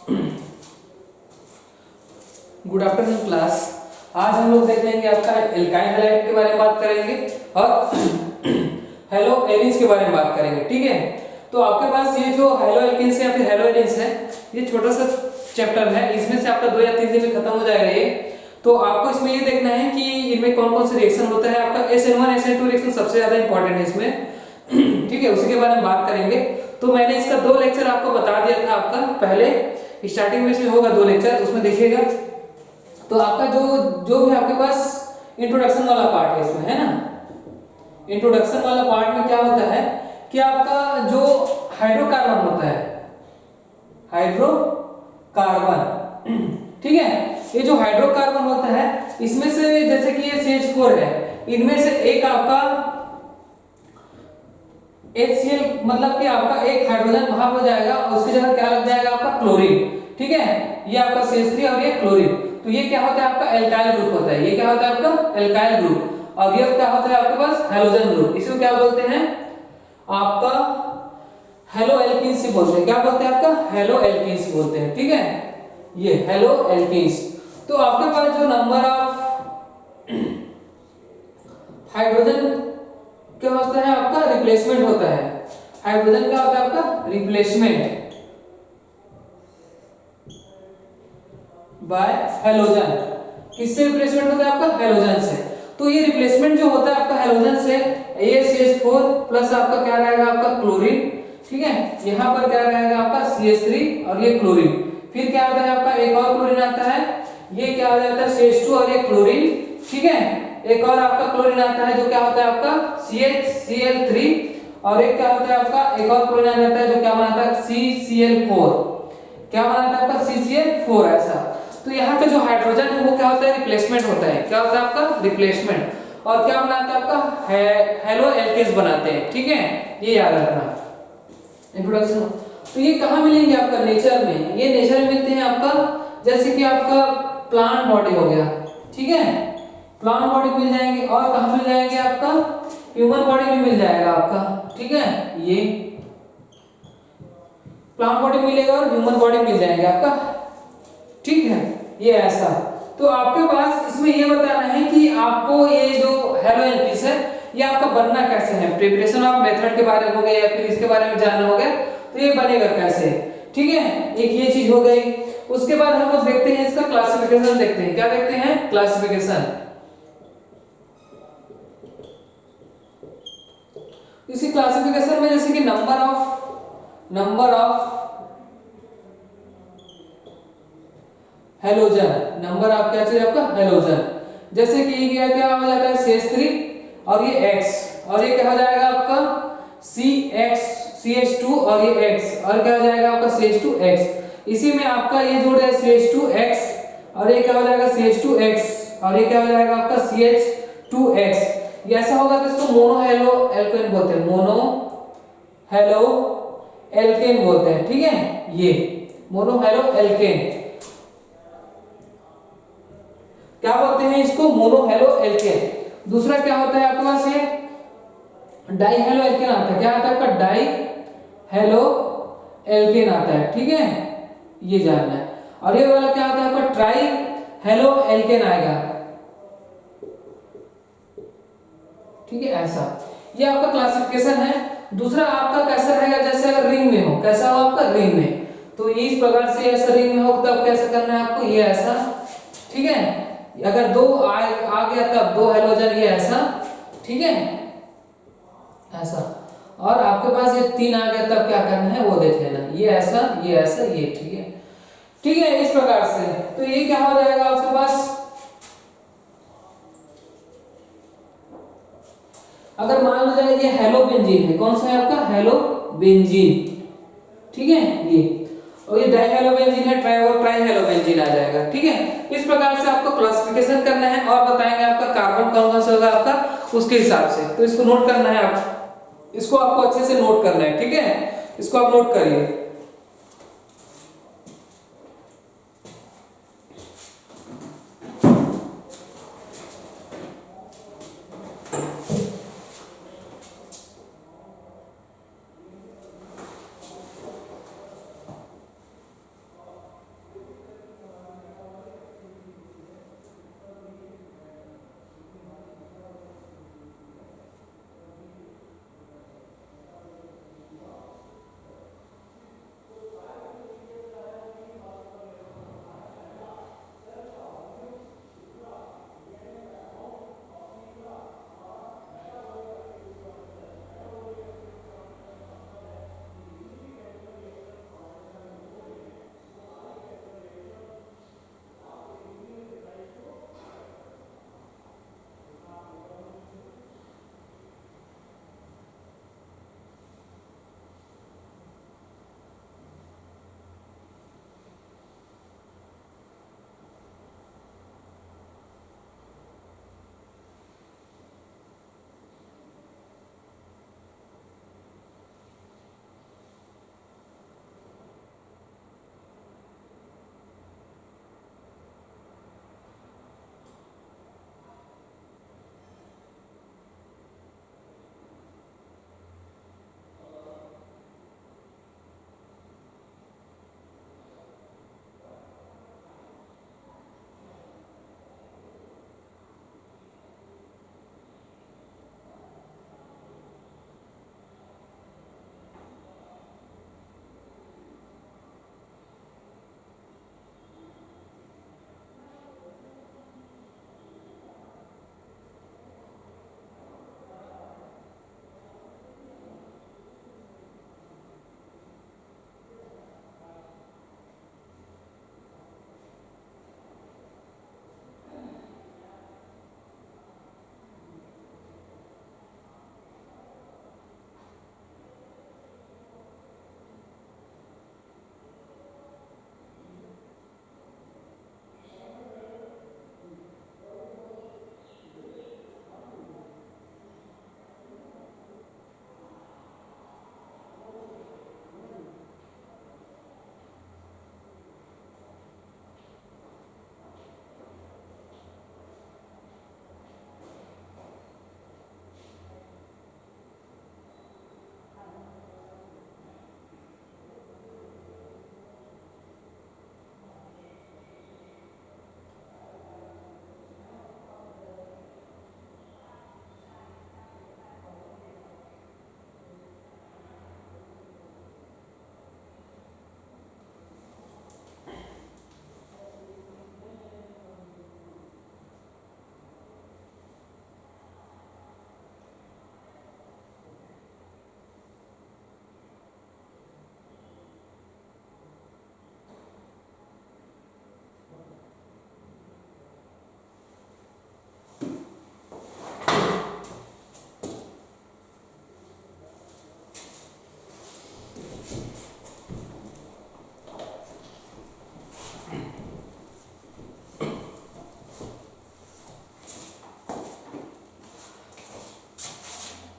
Good afternoon class. आज हम लोग देख लेंगे आपका एल्काइल हैलाइड के बारे में बात करेंगे और हेलो एलिन्स के बारे में बात करेंगे। ठीक है, तो आपके पास ये जो हेलो एल्किन्स है या फिर हेलो एलिन्स है, ये छोटा सा चैप्टर है। इसमें से आपका 2 या 3 दिन में खत्म हो जाएगा ये। तो आपको इसमें ये देखना है कि इनमें कौन कौन से रिएक्शन होता है। आपका SN1 SN2 रिएक्शन सबसे ज्यादा इंपॉर्टेंट है इसमें। ठीक है, उसी के बारे में बात करेंगे। तो मैंने इसका 2 लेक्चर आपको बता दिया था। आपका पहले स्टार्टिंग में इसमें होगा 2 लेक्चर, उसमें देखिएगा। तो आपका जो जो भी आपके पास इंट्रोडक्शन वाला पार्ट है इसमें, है ना। इंट्रोडक्शन वाला पार्ट में क्या होता है कि आपका जो हाइड्रोकार्बन होता है, हाइड्रोकार्बन, ठीक है, ये जो हाइड्रोकार्बन होता है इसमें से जैसे कि ये CH4 है, इनमें से एक आपका HCl, मतलब कि आपका एक हाइड्रोजन वहां हो जाएगा और उसकी जगह क्या लग जाएगा आपका क्लोरीन। ठीक है, ये आपका CH3 और ये क्लोरीन। तो ये क्या होता है आपका एल्काइल ग्रुप होता है। ये क्या होता है आपका एल्काइल ग्रुप। और ये क्या होता है आपके पास हैलोजन ग्रुप। इसको क्या बोलते हैं आपका हेलो एल्किन्स बोलते हैं। क्या बोलते हैं आपका हेलो एल्किन्स बोलते हैं। ठीक है, ये हेलो एल्किन्स। तो आपके पास जो नंबर ऑफ हाइड्रोजन क्या होता है आपका रिप्लेसमेंट होता है। हाइड्रोजन क्या होता है आपका रिप्लेसमेंट बाय हैलोजन। किससे रिप्लेसमेंट होता है आपका हैलोजन से। तो ये रिप्लेसमेंट जो होता है आपका हैलोजन से, ये CH4 प्लस आपका क्या रहेगा आपका क्लोरीन। ठीक है, यहां पर क्या रहेगा आपका CH3 और ये क्लोरीन। फिर क्या होता है आपका एक और क्लोरीन आता है, ये क्या हो जाता है CH2 और ये क्लोरीन। ठीक है, एक और आपका क्लोरीन आता है जो क्या होता है आपका CHCl3 और एक क्या होता है आपका एक और क्लोरीन आ जाता है जो क्या बनाता है CCl4। क्या बनाता है आपका CCl4 ऐसा। तो यहाँ पे जो हाइड्रोजन है वो क्या होता है रिप्लेसमेंट होता है। क्या होता है आपका रिप्लेसमेंट। और क्या बनाता है आपका हेलो एल्केन्स बनाते हैं। ठीक है, ये याद रखना इंट्रोडक्शन। तो ये कहाँ मिलेंगे आपका नेचर में। ये नेचर में मिलते हैं आपका जैसे कि आपका प्लांट बॉडी हो गया। ठीक है, प्लांट बॉडी मिल जाएंगे। और कहाँ मिल जाएंगे आपका ह्यूमन बॉडी में मिल जाएगा आपका। ठीक है, ये प्लांट बॉडी मिलेगा और ह्यूमन बॉडी मिल जाएंगे आपका। ठीक है, ये ऐसा। तो आपके पास इसमें ये बताना है कि आपको ये जो हेलो एल्किन्स है ये आपका बनना कैसे है। प्रिपरेशन ऑफ मेथड के बारे में हो गया या फिर इसके बारे में जानना हो गया, तो ये बनेगा कैसे। ठीक है, एक ये चीज हो गई। उसके बाद हम लोग देखते हैं इसका क्लासिफिकेशन देखते हैं। क्या देखते हैं क्लासिफिकेशन। इसी क्लासिफिकेशन में जैसे कि number of halogen, number of क्या चीज आपका हेलोजन। जैसे कि ये क्या हो जाता है CH3 और ये X और ये क्या हो जाएगा आपका CH2 और ये X और क्या हो जाएगा आपका CH2X। इसी में आपका ये जोड़ है CH2X और ये क्या हो जाएगा CH2X और ये क्या हो जाएगा आपका CH2X। ये ऐसा होगा तो इसको मोनो हेलो एल्केन बोलते हैं। मोनो हेलो एल्केन बोलते हैं। ठीक है, ये मोनो हेलो एल्केन क्या बोलते हैं इसको मोनो हेलो एल्केन। दूसरा क्या होता है आपके पास ये डाई हेलो एल्केन आता है। क्या आता है आपका डाई हेलो एल्केन आता है। ठीक है, ये जानना है। और ये वाला क्या आता है आपका ट्राई हेलो एल्केन आएगा। ठीक है, ऐसा ये आपका क्लासिफिकेशन है। दूसरा आपका कैसा रहेगा जैसे अगर रिंग में हो, कैसा हो आपका रिंग में, तो इस प्रकार से ऐसा रिंग में हो तब कैसे करना है आपको ये ऐसा। ठीक है, अगर 2 आ गया तब 2 हेलोजन ये ऐसा। ठीक है, ऐसा। और आपके पास ये 3 आ गया तब क्या करना है वो देख लेना, ये ऐसा ये ऐसा ये। ठीक है, ठीक है, इस प्रकार से। तो ये क्या हो जाएगा आपके पास अगर मान लो जाए ये हेलो बेंजीन है। कौन सा है आपका हेलो बेंजीन। ठीक है, ये और ये डाई हेलो बेंजीन है, ट्राई और ट्राई हेलो बेंजीन आ जाएगा। ठीक है, इस प्रकार से आपको क्लासिफिकेशन करना है और बताएंगे आपका कार्बन कौन कौन सा होगा आपका उसके हिसाब से। तो इसको नोट करना है आप, इसको आपको अच्छे से नोट करना है। ठीक है, इसको आप नोट करिए।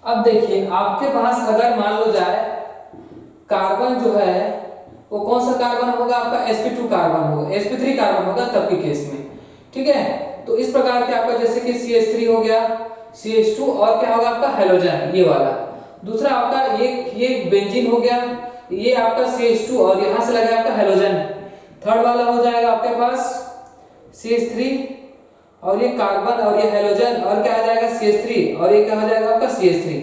अब देखिए आपके पास अगर मान लो जाए कार्बन जो है वो कौन सा कार्बन होगा आपका sp2 कार्बन होगा, sp3 कार्बन होगा तब के केस में, ठीक है। तो इस प्रकार के आपका जैसे कि CH3 हो गया, CH2 और क्या होगा आपका हेलोजन ये वाला। दूसरा आपका ये बेंजीन हो गया, ये आपका CH2 और यहां से लगा आपका हेलोजन। थर्ड वाला हो जाएगा आपके पास CH3 और ये कार्बन और ये हेलोजन और क्या आ जाएगा CH3 और ये क्या हो जाएगा आपका CH3।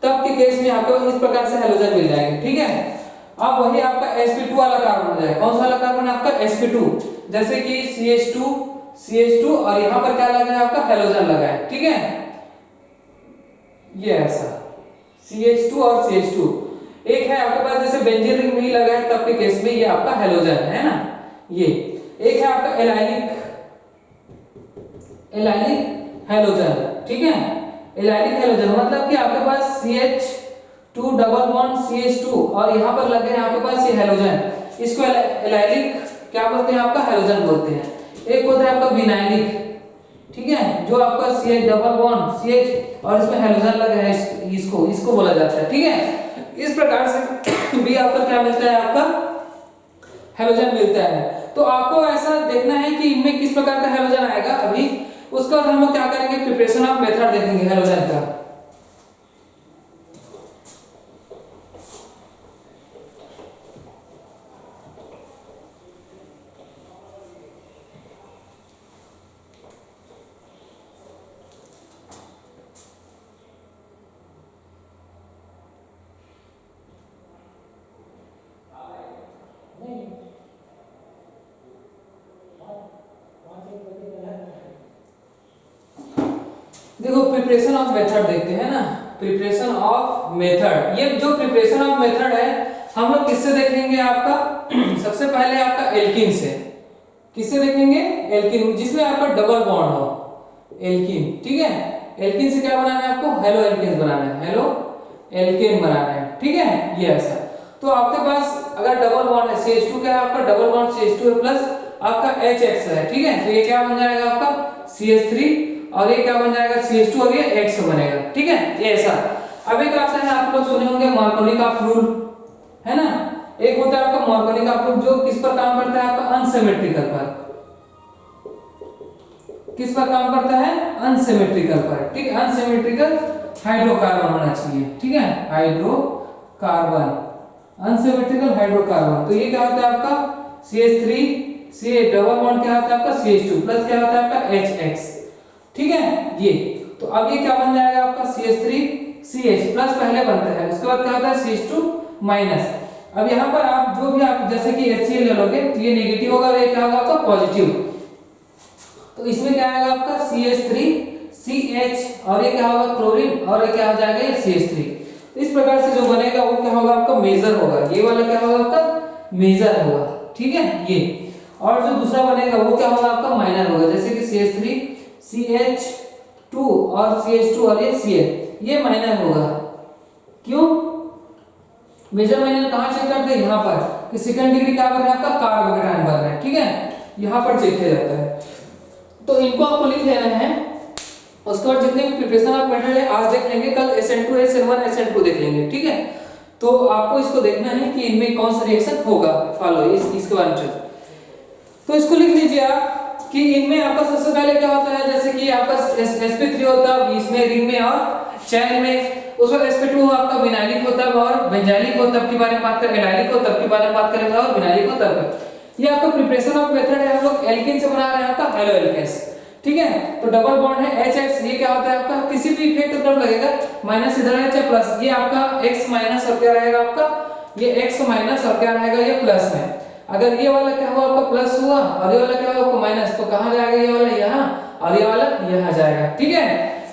तब के केस में आपको इस प्रकार से हेलोजन मिल जाएंगे, ठीक है। अब वही आपका sp2 वाला कार्बन हो जाएगा। कौन सा वाला कार्बन आपका sp2, जैसे कि CH2 और यहां पर क्या लगा है आपका हेलोजन लगा है, ठीक है। ये ऐसा CH2 और CH2 एक है आपके पास जैसे बेंजीन रिंग में ही लगा है तब के केस में ये आपका हेलोजन है ना। ये एक है आपका एलाइलिक हेलोजन, ठीक है। एलाइलिक हेलोजन मतलब कि आपके पास CH2 डबल बॉन्ड CH2 और यहां पर लगे हैं आपके पास ये हेलोजन, इसको एलाइलिक क्या बोलते हैं आपका हेलोजन बोलते हैं। एक होता है आपका विनाइलिक, ठीक है, जो आपका CH डबल बॉन्ड CH और इसमें हेलोजन लगा है, इसको बोला जाता है, ठीक है। इस प्रकार से भी आपका क्या मिलता है आपका हेलोजन मिलता है। तो आपको ऐसा देखना है कि इनमें किस प्रकार का हेलोजन आएगा। अभी उसके बाद हम लोग क्या करेंगे, प्रिपरेशन ऑफ मेथड देखेंगे हेलोजन का। देखो प्रिपरेशन ऑफ मेथड देखते हैं ना, प्रिपरेशन ऑफ मेथड। ये जो प्रिपरेशन ऑफ मेथड है हम लोग किससे देखेंगे आपका सबसे पहले आपका एल्कीन से। किससे देखेंगे, एल्कीन जिसमें आपका डबल बॉन्ड हो, एल्कीन, ठीक है। एल्कीन से क्या बनाना है आपको, हेलो एल्कीन बनाना है, हेलो एल्कीन बनाना है, ठीक है। ये ऐसा तो आपके पास अगर डबल बॉन्ड है CH2 क्या है आपका डबल बॉन्ड CH2 है प्लस आपका HX है, ठीक है। तो ये क्या बन जाएगा आपका CH3 और ये क्या बन जाएगा CH2 और ये X बनेगा, ठीक है। ये ऐसा। अब एक आता है आप लोग सुने होंगे मार्कोनी-काफ रूल, है ना। एक होता है आपका मार्कोनी-काफ रूल जो किस पर काम करता है आपका अनसिमेट्रिकल पर। किस पर काम करता है, अनसिमेट्रिकल पर, ठीक है। अनसिमेट्रिकल हाइड्रोकार्बन होना चाहिए, ठीक है, हाइड्रोकार्बन, अनसिमेट्रिकल हाइड्रोकार्बन। तो ये क्या होता है आपका CH3 CH डबल बॉन्ड क्या होता है आपका CH2 प्लस क्या होता है आपका HX, ठीक है। ये तो अब ये क्या बन जाएगा आपका CH3 CH प्लस पहले बनता है, उसके बाद क्या होता है CH2 माइनस। अब यहाँ पर आप जो भी आप जैसे कि HCl ले लोगे तो ये नेगेटिव होगा और ये क्या होगा आपका पॉजिटिव। तो इसमें क्या आएगा आपका CH3 CH और ये क्या होगा क्लोरीन और ये क्या हो जाएगा ये CH3। इस प्रकार से जो बनेगा वो क्या होगा आपका मेजर होगा, ये वाला क्या होगा आपका मेजर होगा, ठीक है। ये और जो दूसरा बनेगा वो क्या होगा आपका माइनर होगा, जैसे कि CH3 CH2 और CH2 और ये Cl ये माइनर होगा। क्यों मेजर माइनर कहां चेक करते हैं, यहां पर कि सेकंड डिग्री क्या बन रहा है आपका कार्बोकेटायन बन रहा है, ठीक है। यहां पर चेक किया जाता है। तो इनको आपको लिख लेना है। उसके बाद जितने भी प्रिपरेशन ऑफ मेथड है आज देख लेंगे, कल SN2 SN1 SN2 देख लेंगे, ठीक है। तो आपको इसको देखना है कि इनमें कौन सा रिएक्शन होगा, फॉलो इसके बारे में। तो इसको लिख लीजिए आप कि इनमें आपका सबसे पहले क्या होता है, जैसे कि आपका sp3 होता है इसमें रिंग में और चैन में, उसमें sp2 आपका विनाइलिक होता है और बेंजाइलिक हो तब के बारे में बात करेंगे, एलाइलिक हो तब के बारे में बात करेंगे और विनाइलिक हो तब। ये आपका प्रिपरेशन ऑफ मेथड है, हम लोग एल्कीन से बना रहे हैं आपका हेलो एल्केन्स, ठीक है। तो डबल बॉन्ड है HX, ये क्या होता है आपका किसी भी इफेक्ट तरफ लगेगा माइनस इधर है चाहे प्लस, ये आपका X माइनस और क्या रहेगा आपका ये X माइनस और क्या रहेगा ये प्लस में। अगर ये वाला क्या हुआ आपका प्लस हुआ और ये वाला क्या हुआ आपका माइनस, तो कहां जाएगा ये वाला यहाँ और ये वाला यहाँ जाएगा, ठीक है।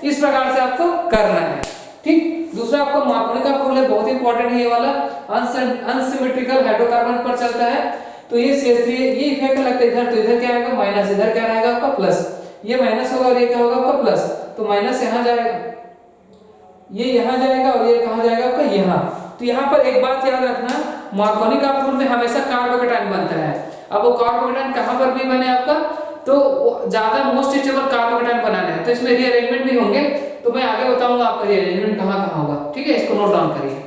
इस प्रकार से आपको करना है, ठीक। दूसरा आपको मार्कोनी-काफ रूल है, बहुत इंपॉर्टेंट है ये वाला, अनसिमेट्रिकल हाइड्रोकार्बन पर चलता है। तो ये CH3 ये इफेक्ट लगता है इधर, तो इधर क्या आएगा माइनस, इधर क्या रहेगा आपका प्लस, ये माइनस होगा और ये क्या होगा आपका प्लस, तो माइनस यहाँ जाएगा, ये यहाँ जाएगा और ये कहाँ जाएगा आपका यहाँ। तो यहाँ पर एक बात याद रखना, मार्कोनी-काफ रूल में हमेशा कार्बोकेटायन बनता है। अब वो कार्बोकेटायन कहाँ पर भी बने आपका, तो ज्यादा मोस्ट स्टेबल कार्बोकेटायन बनाना है तो इसमें रीअरेंजमेंट भी होंगे, तो मैं आगे बताऊंगा आपका रीअरेंजमेंट कहाँ कहाँ होगा, ठीक है, इसको नोट डाउन करिए।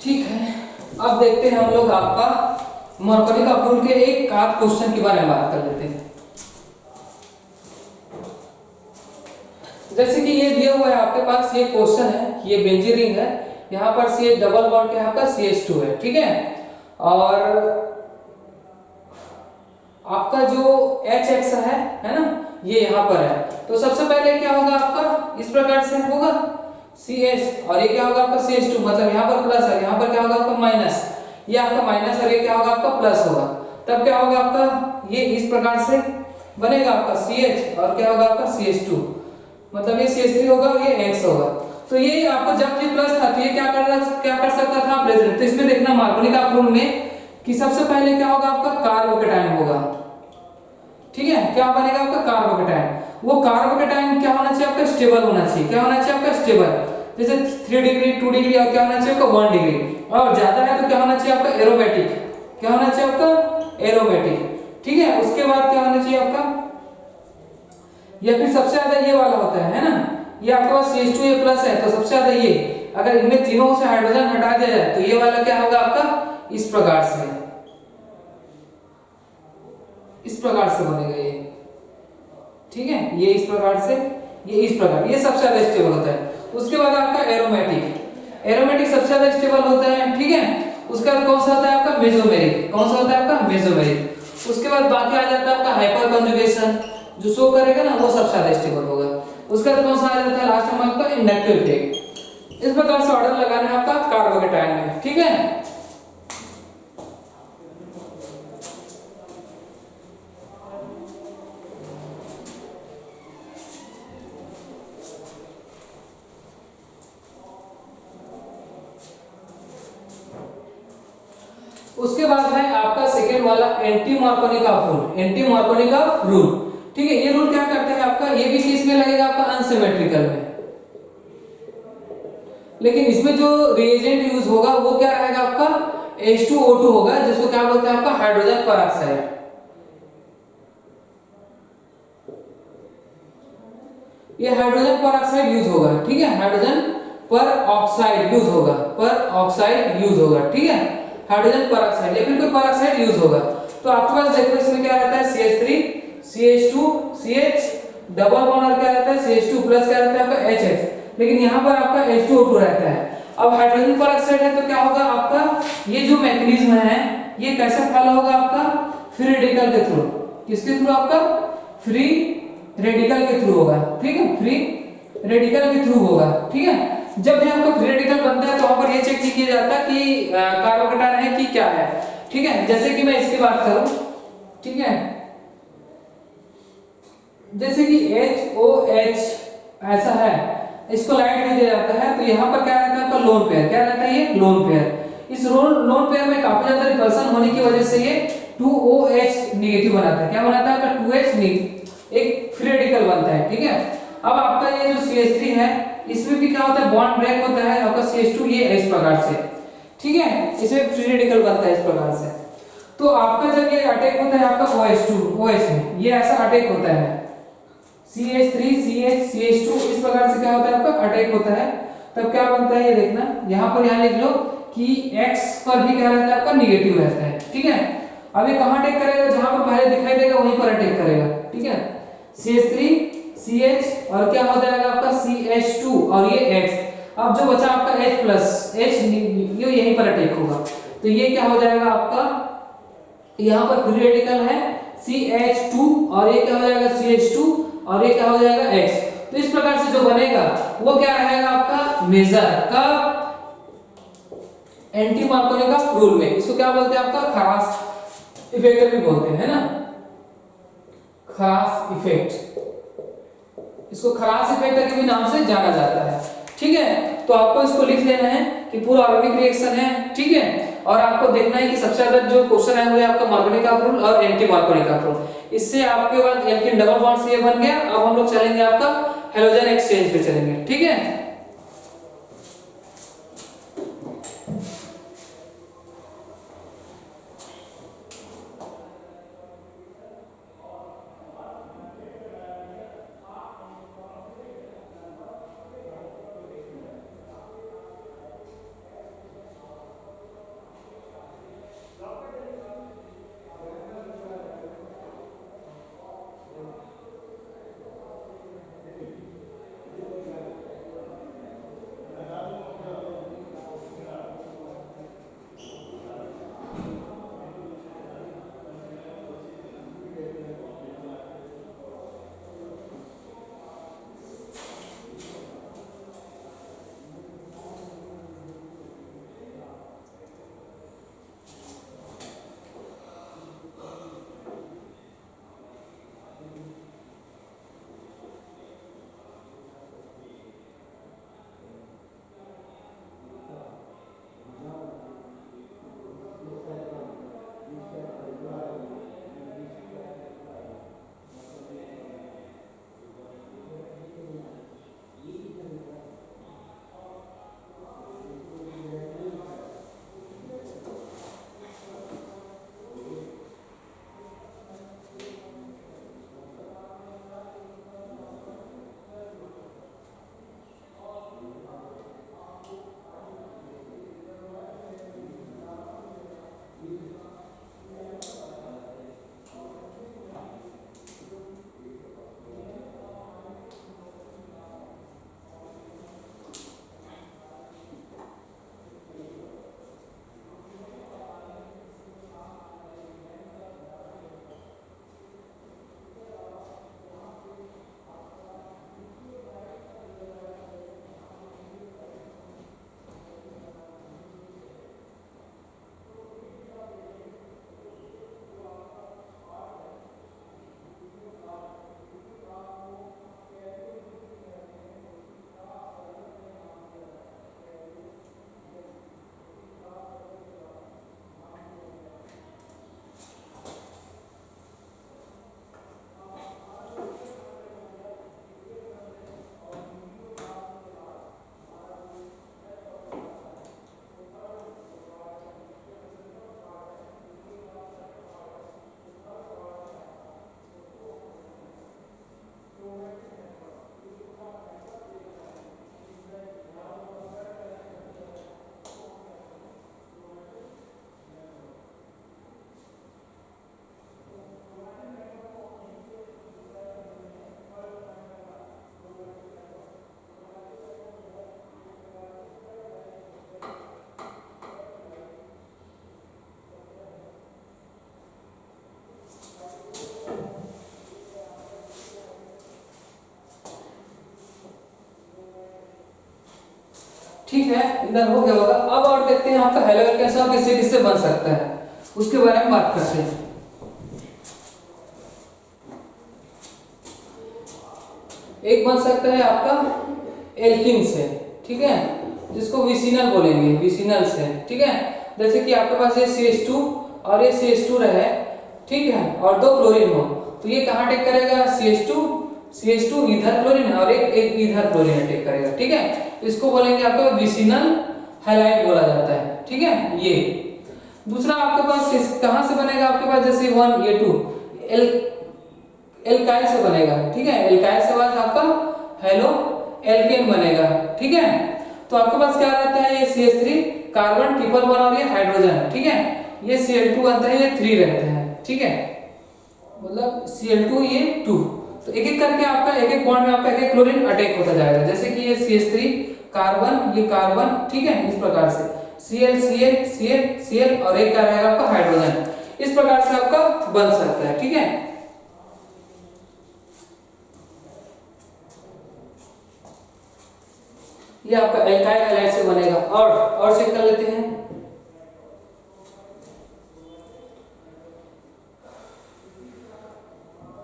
ठीक है, अब देखते हैं हम लोग आपका मार्कोनी रूल के एक आध क्वेश्चन के बारे में बात कर लेते हैं। जैसे कि ये दिया हुआ है आपके पास, ये क्वेश्चन है, ये बेंजीन रिंग है, यहाँ पर CH डबल बॉन्ड के यहाँ पर CH2 है, ठीक है, और आपका जो HX है ना, ये यहाँ पर है। तो सबसे पहले क्या होगा आपका, इस प्रकार से होगा CH, और ये क्या होगा आपका CH2, मतलब यहाँ पर प्लस है, यहाँ पर क्या होगा आपका माइनस, ये आपका माइनस और ये क्या होगा आपका प्लस होगा। तब क्या होगा आपका, ये इस प्रकार से बनेगा आपका CH और क्या होगा आपका CH2, मतलब ये CH3 होगा और ये X होगा। तो ये आपको जब ये प्लस था तो ये क्या कर सकता था प्रेजेंट। तो इसमें देखना मार्कोनी रूल में कि सबसे पहले क्या होगा आपका कार्बोकेटायन होगा, ठीक है, क्या बनेगा आपका कार्बोकेटायन। वो कार्बोकेटायन क्या होना चाहिए आपका, स्टेबल होना चाहिए। क्या होना चाहिए आपका, स्टेबल, जैसे 3 डिग्री 2 डिग्री, और क्या होना चाहिए आपका 1 डिग्री, और ज्यादा है तो क्या होना चाहिए आपका एरोमेटिक, क्या होना चाहिए आपका एरोमेटिक, ठीक है। उसके बाद क्या होना चाहिए आपका, या फिर सबसे ज्यादा ये वाला होता है ना, ये आपके पास CH2 ये प्लस है, तो सबसे ज्यादा ये, अगर इनमें तीनों से हाइड्रोजन हटा दिया जाए तो ये वाला क्या होगा आपका इस प्रकार से, प्रकार से बनेगा ये, ठीक है, ये इस प्रकार से, ये इस प्रकार, ये सबसे ज्यादा स्टेबल होता है। उसके बाद आपका एरोमेटिक, एरोमेटिक सबसे ज्यादा स्टेबल होता है, ठीक है। उसके बाद कौन सा होता है आपका मेसोमेरिक, कौन सा होता है आपका मेसोमेरिक। उसके बाद बाकी आ जाता है आपका हाइपर कंजुगेशन, जो शो करेगा ना वो सबसे ज्यादा स्टेबल होगा। उसके बाद कौन सा आ जाता है लास्ट में आपका इंडक्टिव टेक। इस प्रकार से ऑर्डर लगाना है आपका कार्बोकेटायन में, ठीक है। उसके बाद है आपका सेकेंड वाला anti Markovnikov rule, anti Markovnikov rule, ठीक है। ये रूल क्या करता है आपका, ये भी किस में लगेगा आपका अनसिमेट्रिकल में, लेकिन इसमें जो रिएजेंट यूज होगा वो क्या रहेगा आपका H2O2 होगा, जिसको क्या बोलते हैं आपका हाइड्रोजन परऑक्साइड। ये हाइड्रोजन परऑक्साइड यूज होगा, ठीक है, हाइड्रोजन पर ऑक्साइड यूज होगा, पर ऑक्साइड यूज होगा, ठीक है, हाइड्रोजन परऑक्साइड या फिर कोई परऑक्साइड यूज होगा। तो आपके पास देखो इसमें क्या रहता है CH3 CH2 CH double bond और क्या रहता है CH2 प्लस क्या रहता है आपका HH, लेकिन यहाँ पर आपका H2O2 रहता है। अब हाइड्रोजन परऑक्साइड है तो क्या होगा आपका, ये जो मैकेनिज्म है ये कैसे फॉलो होगा आपका फ्री रेडिकल के थ्रू, किसके थ्रू आपका फ्री रेडिकल के थ्रू होगा, ठीक है, फ्री रेडिकल के थ्रू होगा, ठीक है। जब भी आपका फ्री रेडिकल बनता है तो वहां पर ये चेक नहीं किया जाता कि कार्बोकेटायन है कि क्या है, ठीक है। जैसे कि मैं इसकी बात करूं, ठीक है, जैसे कि HOH ऐसा है, इसको लाइट में दिया जाता है तो यहाँ पर क्या रहता है आपका लोन पेयर, क्या रहता है ये लोन पेयर। इस लोन पेयर में काफी ज्यादा रिपल्सन होने की वजह से ये 2OH नेगेटिव बनाता है, क्या बनाता है आपका 2H नेगेटिव, एक फ्री रेडिकल बनता है, ठीक है। अब आपका ये जो CH3 है इसमें भी क्या होता है बॉन्ड ब्रेक होता है, आपका CH2 ये इस प्रकार से, ठीक है, इसमें फ्री रेडिकल बनता है इस प्रकार से। तो आपका जब ये अटैक होता है आपका OH में, ये ऐसा अटैक होता है CH3 CH CH2, इस प्रकार से क्या होता है आपका अटैक होता है, तब क्या बनता है ये देखना, यहाँ पर यहाँ लिख लो कि X पर भी क्या रहता है आपका निगेटिव रहता है, ठीक है। अब ये कहाँ अटैक करेगा, जहां पर पहले दिखाई देगा वहीं पर अटैक करेगा, ठीक है। CH3 CH और क्या हो जाएगा आपका CH2 और ये X, अब जो बचा आपका H प्लस H ये यहीं पर अटैक होगा, तो ये क्या हो जाएगा आपका, यहाँ पर फ्री रेडिकल है CH2 और ये क्या हो जाएगा CH2 और ये क्या हो जाएगा X। तो इस प्रकार से जो बनेगा वो क्या रहेगा आपका मेजर का एंटी मार्कोनिकॉफ रूल में, इसको क्या बोलते हैं आपका खरास इफेक्ट भी बोलते हैं, है ना, खरास इफेक्ट, इसको खरास इफेक्ट के भी नाम से जाना जाता है, ठीक है। तो आपको इसको लिख लेना है कि पूरा ऑर्गेनिक रिएक्शन है, ठीक है, और आपको देखना है कि सबसे ज्यादा जो क्वेश्चन है वो है आपका मार्कोनिकॉफ रूल और एंटी मार्कोनिकॉफ रूल। इससे आपके बाद एल्केन डबल बॉन्ड से ये बन गया। अब हम लोग चलेंगे आपका हैलोजन एक्सचेंज पे चलेंगे, ठीक है। ठीक है, इधर हो गया होगा। अब और देखते हैं आपका हेलो कैसा किससे किससे बन सकता है, उसके बारे में बात करते हैं। एक बन सकता है आपका एल्कीन से, ठीक है, जिसको विसिनल बोलेंगे, विसिनल से, ठीक है। जैसे कि आपके पास ये CH2 और ये CH2 रहे, ठीक है, और दो क्लोरीन हो, तो ये कहाँ अटैक करेगा, CH2 इधर क्लोरीन है और एक इधर क्लोरीन अटैक करेगा, ठीक है। इसको बोलेंगे आपका विसिनल हैलाइड बोला जाता है, ठीक है। ये दूसरा आपके पास कहाँ से बनेगा, आपके पास जैसे 1 ये 2 एल्काइल से बनेगा, ठीक है। एल्काइल से बाद आपका हेलो एल्केन बनेगा, ठीक है। तो आपके पास क्या रहता है, ये CH3 कार्बन ट्रिपल बॉन्ड और ये हाइड्रोजन, ठीक है। ये Cl2 बनता है, ये 3 रहते हैं, ठीक है, मतलब Cl2 ये 2। तो एक एक करके आपका एक एक बॉन्ड में आपका एक एक क्लोरीन अटैक होता जाएगा। जैसे कि ये CH3 कार्बन, ये कार्बन, ठीक है, इस प्रकार से Cl और एक का रहेगा आपका हाइड्रोजन, इस प्रकार से आपका बन सकता है, ठीक है। ये आपका एल्काइल हैलाइड से बनेगा। और चेक कर लेते हैं।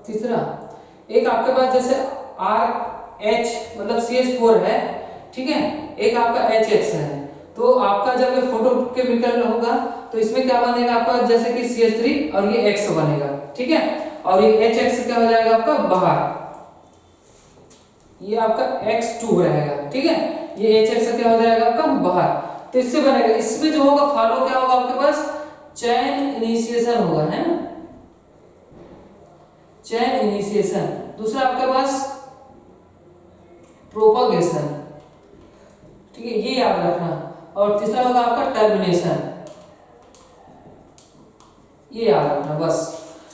तीसरा एक आपके पास जैसे RH मतलब CH4 है, ठीक है, एक आपका HX है। तो आपका जब ये फोटो केमिकल होगा तो इसमें क्या बनेगा आपका, जैसे कि CH3 और ये X बनेगा, ठीक है, और ये HX क्या हो जाएगा आपका बाहर, ये आपका X2 रहेगा, ठीक है, ये HX क्या हो जाएगा आपका बाहर। तो इससे बनेगा, इसमें जो होगा फॉलो क्या होगा आपके पास, चेन इनिशिएशन होगा, है ना, चेन इनिशिएशन। दूसरा आपके पास प्रोपगेशन, ठीक है, ये याद रखना। और तीसरा होगा आपका टर्मिनेशन, ये याद रखना बस।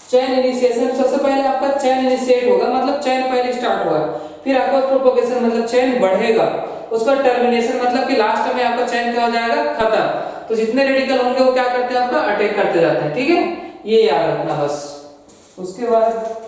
चेन इनिशिएशन सबसे पहले आपका चेन इनिशिएट होगा, मतलब चेन पहले स्टार्ट होगा, फिर आपका प्रोपगेशन मतलब चेन बढ़ेगा, उसका टर्मिनेशन मतलब कि लास्ट में आपका चेन क्या हो जाएगा, खत्म। तो जितने रेडिकल होंगे वो क्या करते हैं आपका अटैक करते जाते हैं, ठीक है, ये याद रखना बस। उसके बाद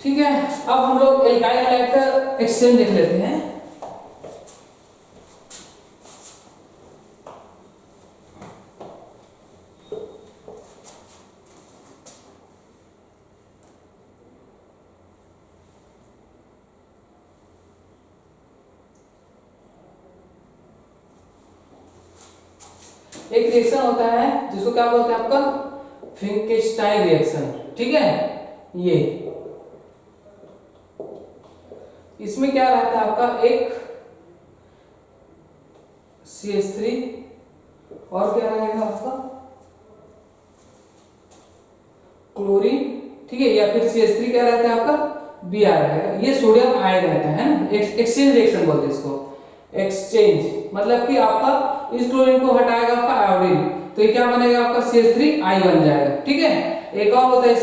ठीक है, अब हम लोग एल्काइल हैलाइड का एक्सचेंज देख लेते हैं। एक रिएक्शन होता है जिसको क्या बोलते हैं आपका फिंकेस्टाइन रिएक्शन, ठीक है। ये इसमें क्या रहता है आपका एक CH3 और क्या रहेगा आपका क्लोरीन, ठीक है, या फिर CH3 क्या रहता है आपका Br रहेगा, ये सोडियम आयन रहता है ना, एक्सचेंज रिएक्शन बोलते हैं इसको, एक्सचेंज मतलब कि आपका इस क्लोरीन को हटाएगा आपका आयोडीन, तो ये क्या बनेगा आपका CH3I बन जाएगा, ठीक है। एक और होता है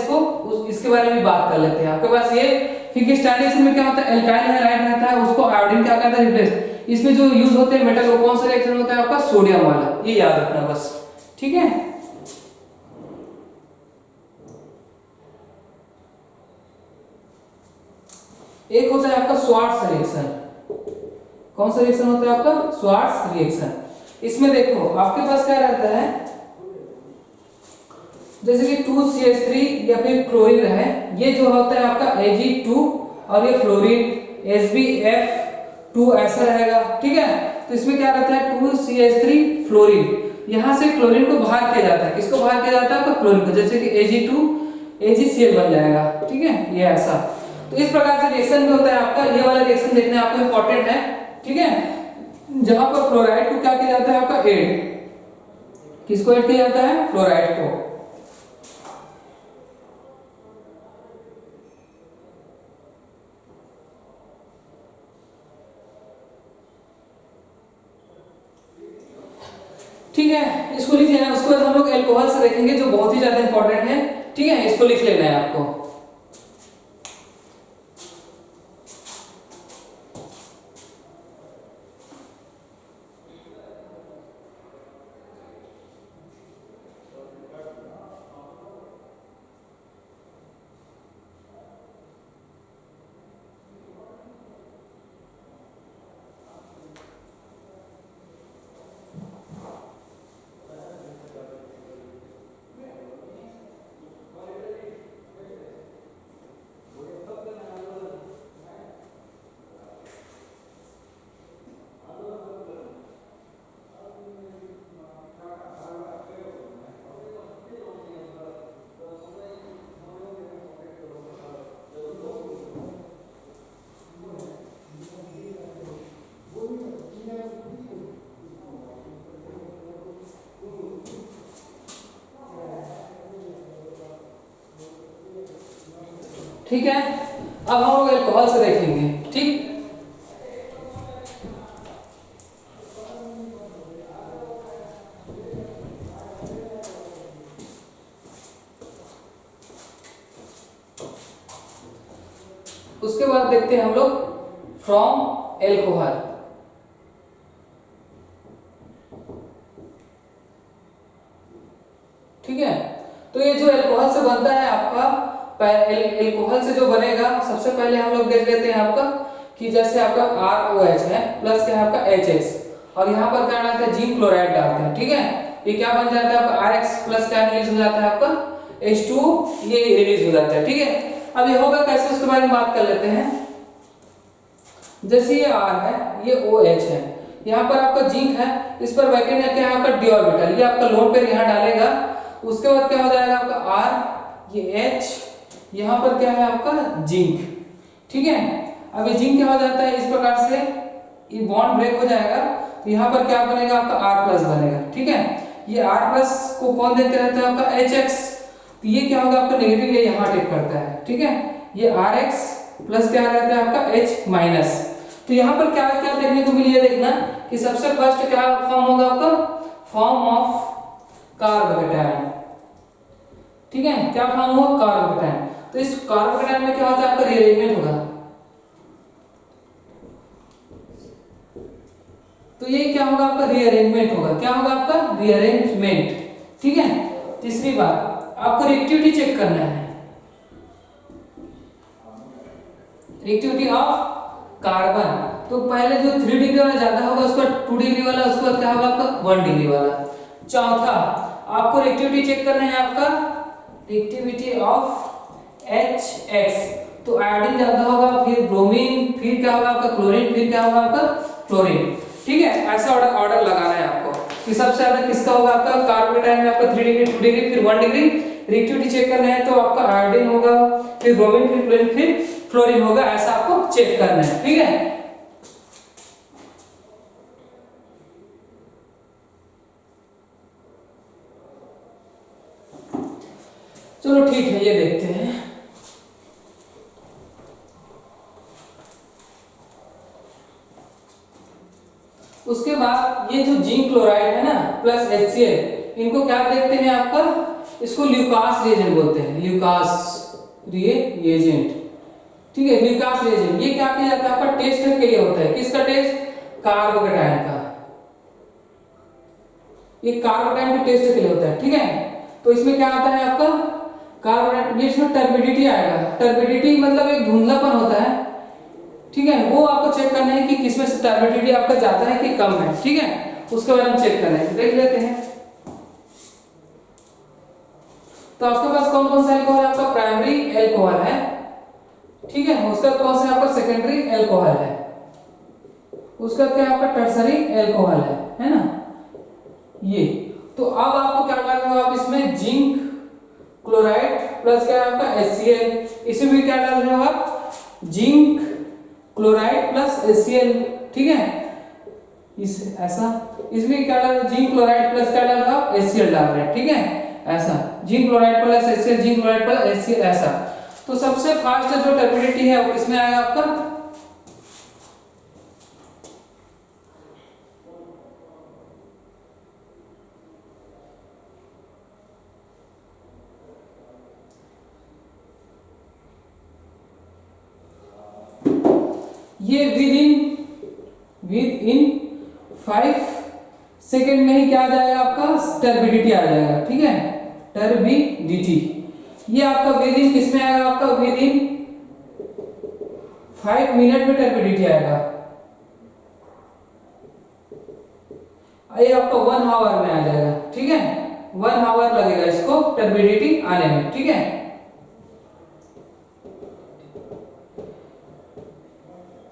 इसके बारे में बात कर लेते हैं। आपके पास ये फिंकेस्टाइन में क्या होता है, एल्काइल हैलाइड रहता है, उसको आयोडीन क्या करता है रिप्लेस। इसमें जो यूज होते हैं मेटल, वो कौन सा रिएक्शन होता है आपका सोडियम वाला, ये याद रखना बस, ठीक है। एक होता है आपका स्वार्ट्ज रिएक्शन। कौन सा रिएक्शन होता है आपका स्वार्ट्ज रिएक्शन। इसमें देखो आपके पास क्या रहता है, जैसे कि 2CH3 या फिर क्लोरीन है, ये जो होता है आपका Ag2 और ये फ्लोरीन HbF2 ऐसा रहेगा, ठीक है। तो इसमें क्या रहता है 2CH3 फ्लोरीन, यहां से क्लोरीन को बाहर किया जाता है, किसको बाहर किया जाता है आपका क्लोरीन को, जैसे कि Ag2 AgCl बन जाएगा, ठीक है, ये ऐसा। तो इस प्रकार से रिएक्शन भी होता है आपका, ये वाला रिएक्शन देखना आपको इंपॉर्टेंट है, ठीक है। जहां पर फ्लोराइड को क्या किया जाता है आपका ऐड, किसको ऐड किया जाता है फ्लोराइड को। ठीक है, इसको लिख लेना। उसके बाद हम लोग एल्कोहल से देखेंगे जो बहुत ही ज्यादा इंपॉर्टेंट है, ठीक है, इसको लिख लेना है आपको। ठीक है। अब हम लोग एल्कोहल से देखेंगे, ठीक। उसके बाद देखते हैं हम लोग फ्रॉम एल्कोहल। ठीक है, तो ये जो एल्कोहल से बनता है आपका, एल्कोहल से जो बनेगा सबसे पहले हम लोग देख लेते हैं आपका कि जैसे आपका ROH है प्लस क्या है आपका HX, और यहाँ पर क्या डालते हैं जिंक क्लोराइड डालते हैं। ठीक है, ये क्या बन जाता है आपका RX प्लस क्या रिलीज हो जाता है आपका H2, ये रिलीज हो जाता है। ठीक है, अब ये होगा कैसे उसके बारे में बात कर लेते हैं। जैसे ये R है, ये OH है, यहाँ पर आपका जिंक है, इस पर वैकेंट है क्या है आपका d ऑर्बिटल, ये आपका लोन पेयर यहाँ डालेगा। उसके बाद क्या हो जाएगा आपका R, ये H, यहाँ पर क्या है आपका जिंक। ठीक है, अब ये जिंक क्या हो जाता है इस प्रकार से, ये बॉन्ड ब्रेक हो जाएगा, तो यहाँ पर क्या बनेगा आपका R+ बनेगा। ठीक है, ये R+ को कौन देते रहता है आपका HX, तो ये क्या होगा आपका नेगेटिव, ये यहाँ अटैक करता है। ठीक है, ये RX प्लस क्या रहता है आपका H-। तो यहाँ पर क्या क्या देखने को मिली है, देखना कि सबसे फर्स्ट क्या फॉर्म होगा आपका, फॉर्म ऑफ कार्बोकेटायन। ठीक है, क्या फॉर्म हुआ कार्बोकेटायन, तो इस कार्बोकेटायन में क्या होता है आपका रीअरेंजमेंट होगा, तो ये क्या होगा आपका रीअरेंजमेंट होगा, क्या होगा आपका रीअरेंजमेंट। ठीक है, तीसरी बात आपको रिएक्टिविटी चेक करना है, रिएक्टिविटी ऑफ कार्बन। तो पहले जो 3 डिग्री वाला ज्यादा होगा उसका 2 डिग्री वाला, उसके बाद क्या होगा आपका 1 डिग्री वाला। चौथा आपको रिएक्टिविटी चेक करना है आपका रिएक्टिविटी ऑफ HX, तो आयोडीन ज्यादा होगा, फिर ब्रोमीन, फिर क्या होगा आपका क्लोरीन, फिर क्या होगा आपका क्लोरीन। ठीक है, ऐसा ऑर्डर लगाना है आपको कि सबसे ज्यादा किसका होगा आपका कार्बोकेटायन में आपका 3 डिग्री, 2 डिग्री, फिर 1 डिग्री। रिएक्टिविटी चेक करना है तो आपका आयोडीन होगा, फिर ब्रोमीन, फिर क्लोरीन, फिर फ्लोरीन होगा, ऐसा आपको चेक करना है। ठीक है, चलो ठीक है, ये देखते हैं। उसके बाद ये जो जिंक क्लोराइड है ना प्लस HCl, इनको क्या देखते हैं आपका, इसको ल्यूकास रिएजेंट बोलते हैं, ल्यूकास रिएजेंट। ठीक है, ल्यूकास रिएजेंट ये क्या किया जाता है आपका टेस्ट के लिए होता है, किसका टेस्ट, कार्बोकेटायन का, ये कार्बोकेटायन के टेस्ट के लिए होता है। ठीक है, तो इसमें क्या आता है आपका कार्बोकेटायन, ये इसमें टर्बिडिटी आएगा, टर्बिडिटी मतलब एक धुंधलापन होता है। ठीक है, वो आपको चेक करना है कि किसमें से टर्बिडिटी आपका ज्यादा है कि कम है। ठीक है, उसके बारे में चेक करना है, देख लेते हैं। तो आपके पास कौन कौन सा एल्कोहल है, आपका प्राइमरी एल्कोहल है। ठीक है, उसका कौन सा आपका सेकेंडरी एल्कोहल है, उसका क्या आपका टर्सरी एल्कोहल है ना ये। तो अब आपको क्या डालना होगा, आप इसमें जिंक क्लोराइड प्लस क्या है आपका HCl, इसमें भी क्या डाल रहे हो आप, जिंक क्लोराइड प्लस HCl। ठीक है, इस ऐसा, इसमें क्या डाल रहे हो, जिंक क्लोराइड प्लस क्या डाल रहे हो आप HCl डाल रहे हैं। ठीक है, ऐसा zinc chloride plus HCl, zinc chloride plus HCl, ऐसा। तो सबसे फास्ट जो टर्बिडिटी है वो किसमें आएगा आपका, ये विद इन 5 सेकेंड में ही क्या आ जाएगा आपका टर्बिडिटी आ जाएगा। ठीक है, टर्बिडिटी ये आपका विद इन किसमें आएगा, आपका विद इन 5 मिनट में टर्बिडिटी आएगा, ये आपका 1 आवर में आ जाएगा। ठीक है, 1 आवर लगेगा इसको टर्बिडिटी आने में। ठीक है,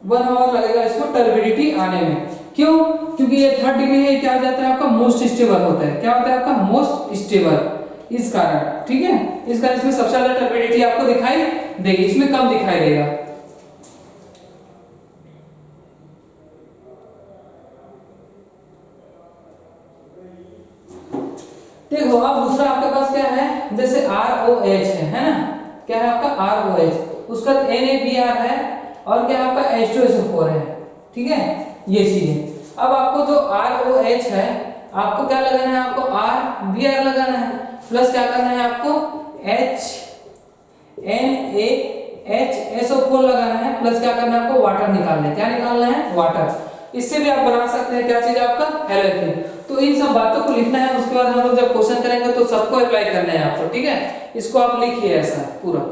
1 आवर लगेगा इसको टर्बिडिटी आने में। क्यों, क्योंकि ये 3rd डिग्री है, क्या आ जाता है आपका मोस्ट स्टेबल होता है, क्या होता है आपका मोस्ट स्टेबल, इस कारण। ठीक है, इस कारण इसमें सबसे ज्यादा टर्बिडिटी आपको दिखाई देगी, इसमें कम दिखाई देगा। देखो अब दूसरा आपके पास क्या है, जैसे ROH है ना, क्या है आपका ROH, उसका NaBr है और क्या आपका H2SO4 है, ठीक है, ये चीज है। अब आपको जो ROH है आपको क्या लगाना है, आपको RBr लगाना है, प्लस क्या करना है आपको NaHSO4 लगाना है, प्लस क्या करना है आपको वाटर निकालना है। क्या निकालना है, वाटर। इससे भी आप बना सकते हैं क्या चीज आपका, हेलोजन। तो इन सब बातों को लिखना है, उसके बाद हम लोग जब क्वेश्चन करेंगे तो सबको अप्लाई करना है आपको, ठीक है। इसको आप लिखिए ऐसा पूरा।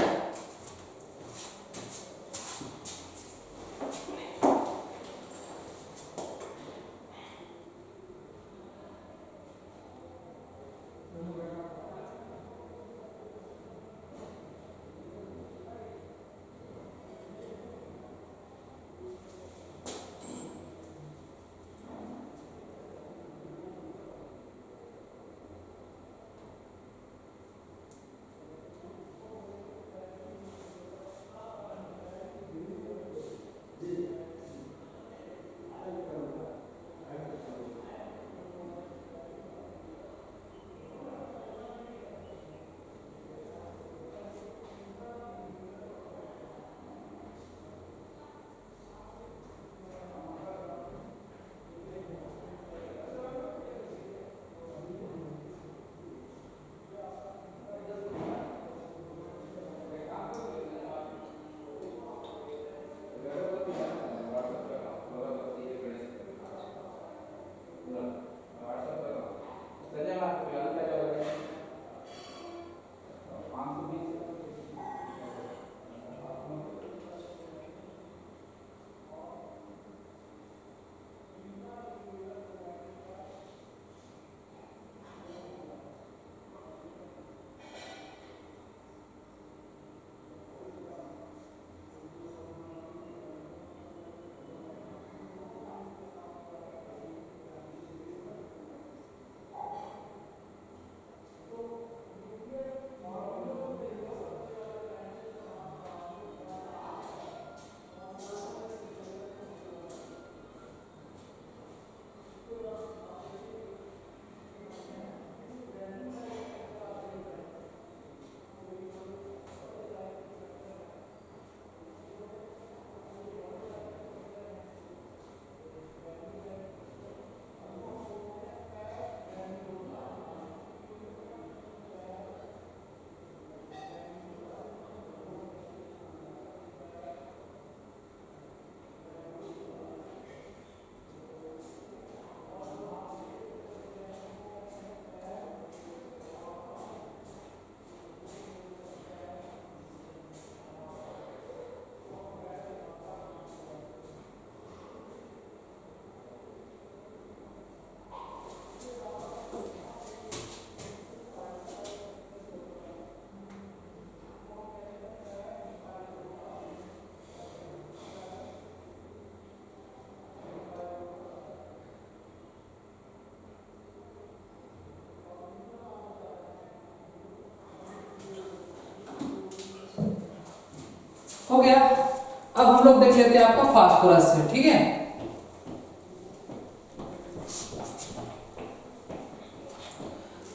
हो गया। अब हम लोग देख लेते हैं आपका फास्फोरस से, ठीक है।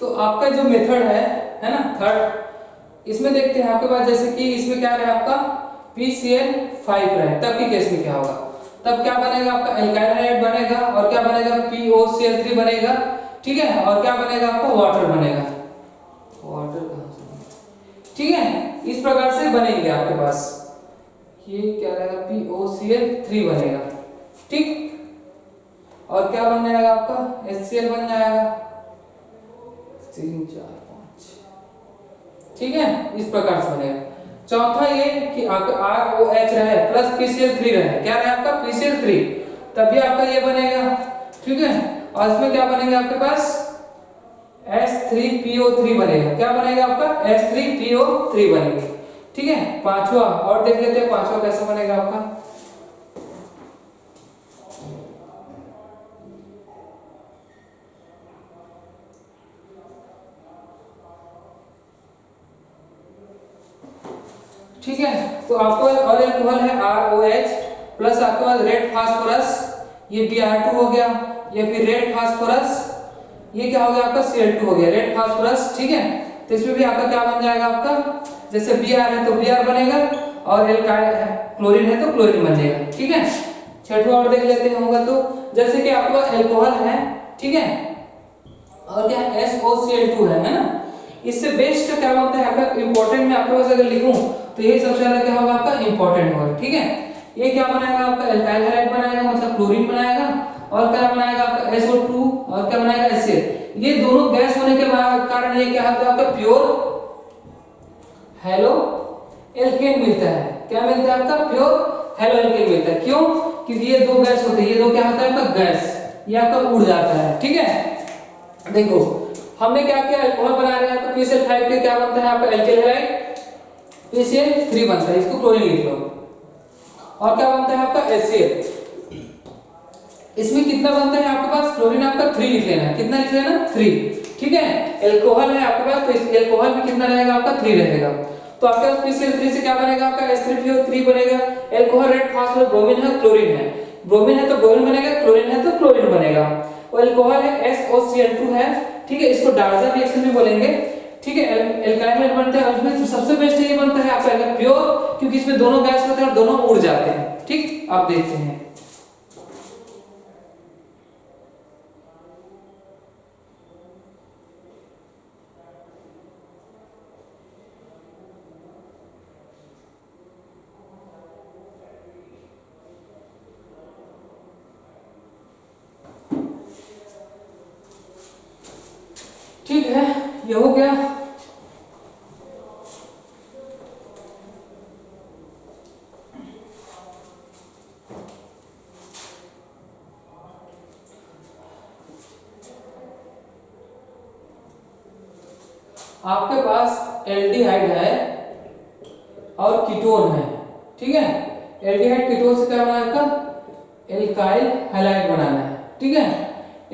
तो आपका जो मेथड है ना थर्ड, इसमें देखते हैं आपके पास जैसे कि इसमें क्या रहा आपका PCl5 रहे, तब के केस में क्या होगा, तब क्या बनेगा आपका एल्काइल हाइड्राइड बनेगा और क्या बनेगा POCl3 बनेगा, ठीक है, और क्या बनेगा आपका वाटर बनेगा, वाटर कहां से, ठीक है। इस प्रकार से बनेंगे आपके पास, ये क्या रहेगा POCl3 बनेगा, ठीक, और क्या बन जाएगा आपका HCl बन जाएगा 3 4 5, ठीक है, इस प्रकार से बनेगा। चौथा ये कि आपका ROH रहे प्लस PCl3 रहे, क्या रहे आपका PCl3, तभी आपका ये बनेगा, ठीक है। और इसमें क्या बनेगा आपके पास H3PO3 बनेगा, क्या बनेगा आपका H3PO3 बनेगा, ठीक है। पांचवा और देख लेते हैं पांचवा कैसे बनेगा आपका, ठीक है। तो आपको और अल्कोहल है ROH प्लस आपके पास रेड फास्फोरस, ये Br2 हो गया, या फिर रेड फास्फोरस, ये क्या हो गया आपका Cl2 हो गया, रेड फास्फोरस, ठीक है। तो इसमें भी आपका क्या बन जाएगा आपका, जैसे Br है तो Br बनेगा और क्लोरीन है तो क्लोरीन बन जाएगा, ठीक है। छठवां और देख लेते हैं होगा तो, जैसे कि आपका अल्कोहल है, ठीक है, और क्या SOCl2 है ना। इससे बेस्ट क्या बनता है आपका इंपॉर्टेंट में आपके पास अगर लिखूं तो ये सबसे ज्यादा क्या होगा आपका इंपॉर्टेंट होगा, ठीक है। ये क्या बनाएगा आपका एल्काइल हैलाइड बनाएगा, मतलब क्लोरीन बनाएगा, और क्या बनाएगा आपका SO2 और क्या बनाएगा HCl। ये दोनों गैस होने के कारण ये क्या होता है आपका प्योर हेलो एल्केन मिलता है। क्या मिलता है आपका प्योर हेलो एल्केन मिलता है। क्यों? क्योंकि ये दो गैस होते हैं, ये दो क्या होता है आपका गैस, ये आपका उड़ जाता है, ठीक है। देखो हमने क्या किया, अल्कोहल बना रहे हैं तो PCl5 के क्या बनता है आपका एल्काइल हैलाइड PCl3 बनता है, इसको क्लोरीन लिख लो। और क्या बनता है आपका HCl। इसमें कितना बनता है आपके पास, क्लोरीन आपका 3 लिख लेना है। कितना लिख लेना 3, ठीक है। अल्कोहल है आपके पास तो अल्कोहल में कितना रहेगा आपका 3 रहेगा। तो आपके पास PCl3 से क्या बनेगा आपका H3PO3 बनेगा। अल्कोहल रेड फास्फोरस ब्रोमीन है, क्लोरीन है, ब्रोमीन है तो ब्रोमीन बनेगा, क्लोरीन है तो क्लोरीन बनेगा। और अल्कोहल है SOCl2 है, ठीक है, इसको डाल्टन रिएक्शन में बोलेंगे, ठीक है। एल्काइल हैलाइड बनता है, उसमें सबसे बेस्ट ये बनता है आपका प्योर, क्योंकि इसमें दोनों गैस होते हैं और दोनों उड़ जाते हैं, ठीक। आप देखते हैं ठीक है, ये हो गया। आपके पास एल्डिहाइड है और कीटोन है, ठीक है। एल्डिहाइड कीटोन से क्या बनाना है आपका एल्काइल हैलाइड बनाना है, ठीक है,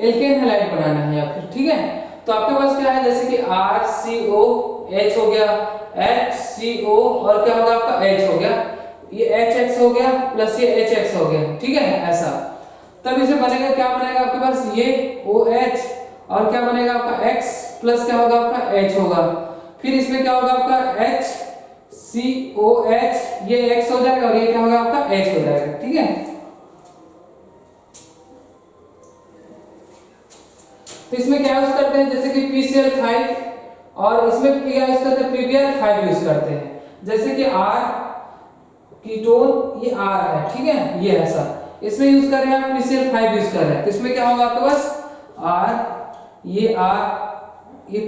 एल्केन हैलाइड बनाना है या फिर, ठीक है। तो आपके पास क्या है, जैसे कि RCOH हो गया, HCO और क्या होगा आपका H हो गया, ये HX हो गया प्लस ये HX हो गया, ठीक है, ऐसा। तब इसे बनेगा क्या बनेगा आपके पास ये OH और क्या बनेगा आपका X प्लस क्या होगा आपका H होगा। फिर इसमें क्या होगा आपका HCOH, ये X हो जाएगा और ये क्या होगा आपका H हो जाएगा, ठीक है। तो इसमें क्या यूज करते हैं, जैसे कि PCl5 और इसमें क्या यूज करते हैं PBr5 यूज करते हैं। जैसे कि R कीटोन ये R है, ठीक है, ये ऐसा इसमें यूज कर रहे हैं आप PCl5 यूज कर रहे हैं। तो इसमें क्या होगा आपके पास R, ये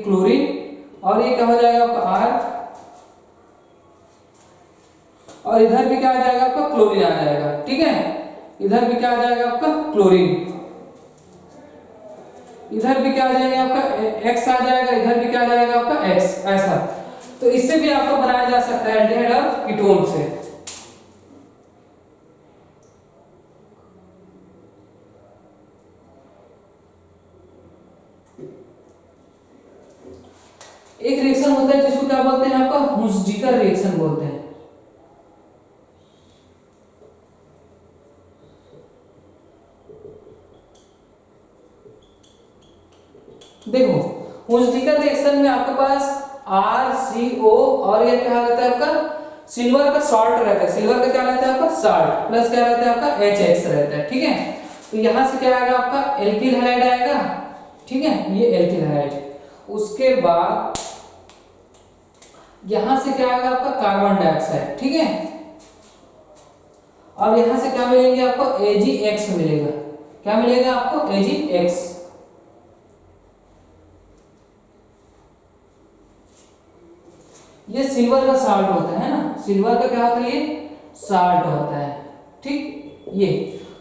क्लोरीन और ये क्या हो जाएगा आपका R, और इधर भी क्या आ जाएगा आपका क्लोरीन आ जाएगा, ठीक है। इधर भी क्या आ जाएगा आपका क्लोरीन, इधर भी क्या आ जाएगा आपका X आ जाएगा, इधर भी क्या आ जाएगा आपका X, ऐसा। तो इससे भी आपको बनाया जा सकता है एल्डिहाइड और कीटोन से। एक रिएक्शन होता है जिसको क्या बोलते हैं आपका हुंसडीकर रिएक्शन बोलते हैं। देखो हुंसडीकर रिएक्शन में आपके पास RCO और ये क्या रहता है आपका सिल्वर का सॉल्ट रहता है, सिल्वर का क्या रहता है आपका सॉल्ट प्लस क्या रहता है आपका HX रहता है, ठीक है। तो यहां से क्या आएगा आपका एल्किल हैलाइड आएगा, ठीक है, ये एल्किल हैलाइड। उसके बाद यहां से क्या आएगा आपका कार्बन डाइऑक्साइड, ठीक है। अब यहां से क्या मिलेंगे आपको AgX मिलेगा, क्या मिलेगा आपको AgX। ये सिल्वर का साल्ट होता है ना, सिल्वर का क्या होता है ये साल्ट होता है, ठीक। ये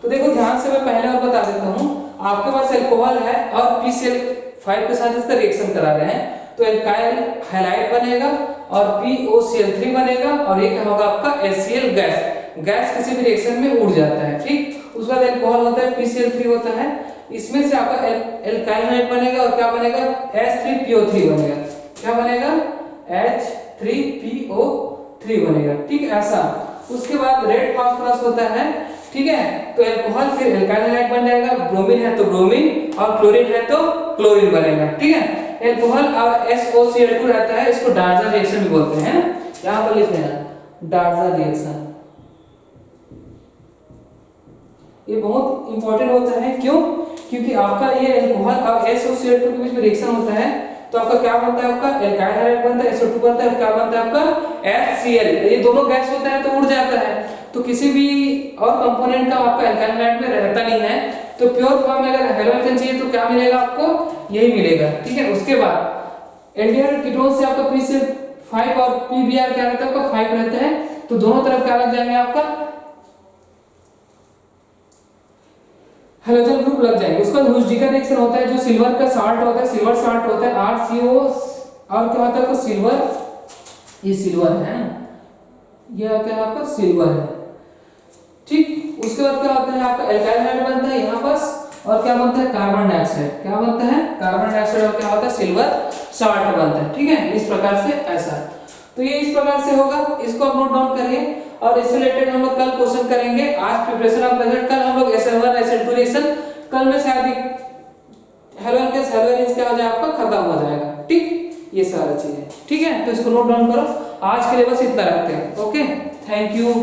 तो देखो ध्यान से मैं पहले और बता देता हूं, आपके पास अल्कोहल है और PCl5 के साथ इसका रिएक्शन करा रहे हैं तो एल्काइल हैलाइड बनेगा और POCl3 बनेगा और ये क्या होगा आपका HCl गैस। गैस किसी भी रिएक्शन में उड़ जाता है, ठीक। उसके बाद अल्कोहल होता है PCl3 होता है, इसमें से आपका एल्काइल हैलाइड बनेगा और क्या बनेगा H3PO3 बनेगा, क्या बनेगा H3PO3 बनेगा, ठीक है, ऐसा। उसके बाद रेड फास्फोरस होता है, ठीक है। तो अल्कोहल फिर एल्काइल हैलाइड बन जाएगा, ब्रोमीन है तो ब्रोमीन और क्लोरीन है तो क्लोरीन बनेगा, ठीक है। अल्कोहल और SOCl2 रहता है, इसको डाल्टन रिएक्शन भी बोलते हैं, यहां पर लिख लेना डार्जन रिएक्शन। ये बहुत इंपॉर्टेंट होता है, क्यों? क्योंकि आपका ये अल्कोहल और SO2 के बीच में रिएक्शन होता है तो आपका क्या बनता है? आपका एल्काइल हाइड्राइड बनता है, SO2 बनता है, क्या बनता है आपका HCl। ये दोनों गैस होता है तो उड़ जाता है, तो किसी भी और कंपोनेंट का आपका एल्काइल हाइड्राइड में रहता नहीं है। तो प्योर फॉर्म में अगर हैलोजन चाहिए तो क्या मिलेगा आपको? यही मिलेगा, ठीक है। उसके बाद एल्डिहाइड कीटोन से आपका PC5 और PBr क्या रहता है? आपका 5 रहता है, तो दोनों तरफ क्या लग जाएंगे? आपका हेलोजन ग्रुप लग जाएंगे। उसका लुईस-डी का रिएक्शन होता है, जो सिल्वर का साल्ट होता है, सिल्वर साल्ट होता है RCO, और क्या होता है? सिल्वर, ये सिल्वर है, ये क्या है आपका? सिल्वर है, ठीक। उसके बाद क्या होता है? आपका एल्काइल हाइड्राइड बनता है यहाँ पास, और क्या बनता है? Carbon dioxide. क्या बनता है? कार्बन डाइऑक्साइड, और क्या होता है? सिल्वर साल्ट बनता है, ठीक है। इस प्रकार से ऐसा, तो ये इस प्रकार से होगा, इसको आप नोट डाउन करिए। और इससे रिलेटेड हम लोग कल क्वेश्चन करेंगे। आज प्रिपरेशन ऑफ रिजल्ट, कल हम लोग SN1 SN2 रिएक्शन, कल में शायद हेलोजन गैस हेलोजन क्या हो जाए? आपका खत्म हो जाएगा, ठीक। ये सारी चीजें, ठीक है, तो इसको नोट डाउन करो। आज के लिए बस इतना रखते हैं, ओके, थैंक यू।